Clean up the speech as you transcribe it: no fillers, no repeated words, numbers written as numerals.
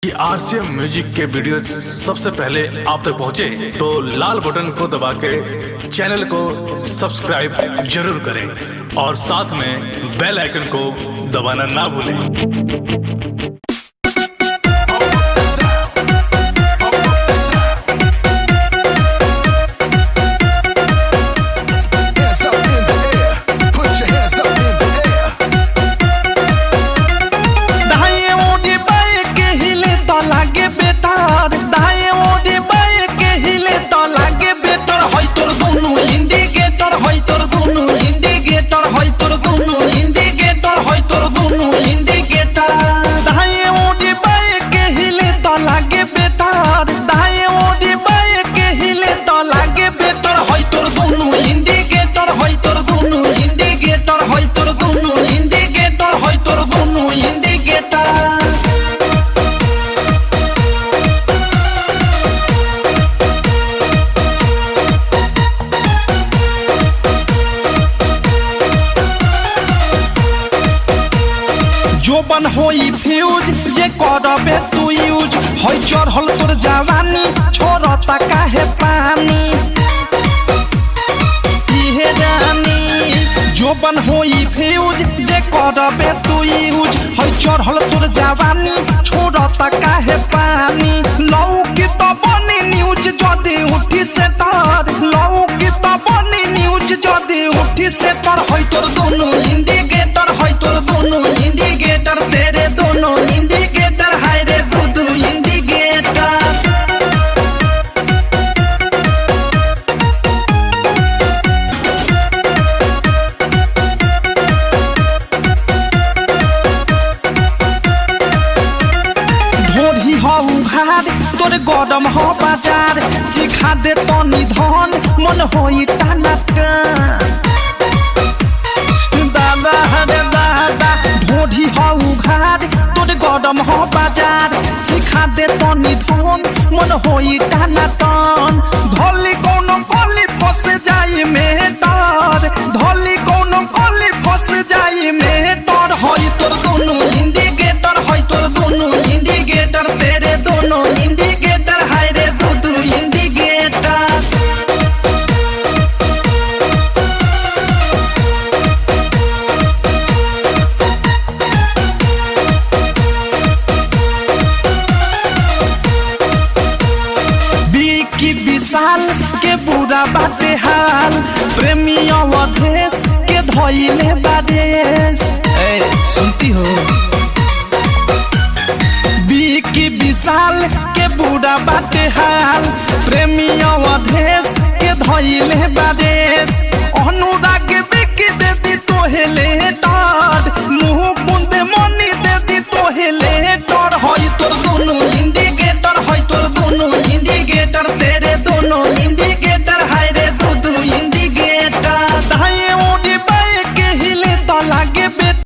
कि RCM music के video सबसे पहले आप तक पहुंचे तो लाल बटन को दबा के चैनल को सब्सक्राइब जरूर करें और साथ में बेल आइकन को दबाना ना भूलें। जोबन होई फ्यूज जे करबे तू यूज होई चढ़ल तोर जवानी छोड़ता काहे पानी इहे जानी जोबन होई फ्यूज जे करबे तू यूज होई चढ़ल तोर जवानी छोड़ता काहे पानी लौकी तो बनी न्यूज जदी उठी से तार लौकी तो बनी न्यूज जदी उठी से तार होई तोर दोनों इंडिकेटर होई तोर दोनों इंडिकेटर तेरे दोनों इंडिकेटर हाय रे दो इंडिकेटर। ढोरी हो उघार तोर गरम हो बाजार चिखा दे तनी धन मन होई टाना दादा हरे दादा ढोरी हो उघार तोर गरम हो बाजार चिखा दे तनी धन मन होई टाना टन धोली कोनो कोली फस जाई में डर धोली कोनो कोली फस जाई में डर होई तोर दोनों इंडिकेटर होई तोर दोनों इंडिकेटर तेरे दोनों इंडिकेटर हाय रे दो इंडिकेटर। की विशाल के बुरा बाटे हाल प्रेमी अवधेश के धोइले बादेश सुनती हो की विशाल के बुरा बाटे हाल प्रेमी अवधेश के धोइले बादेश अनुराग बिक दे दी तोहेले डार मुंह कुंदे मनी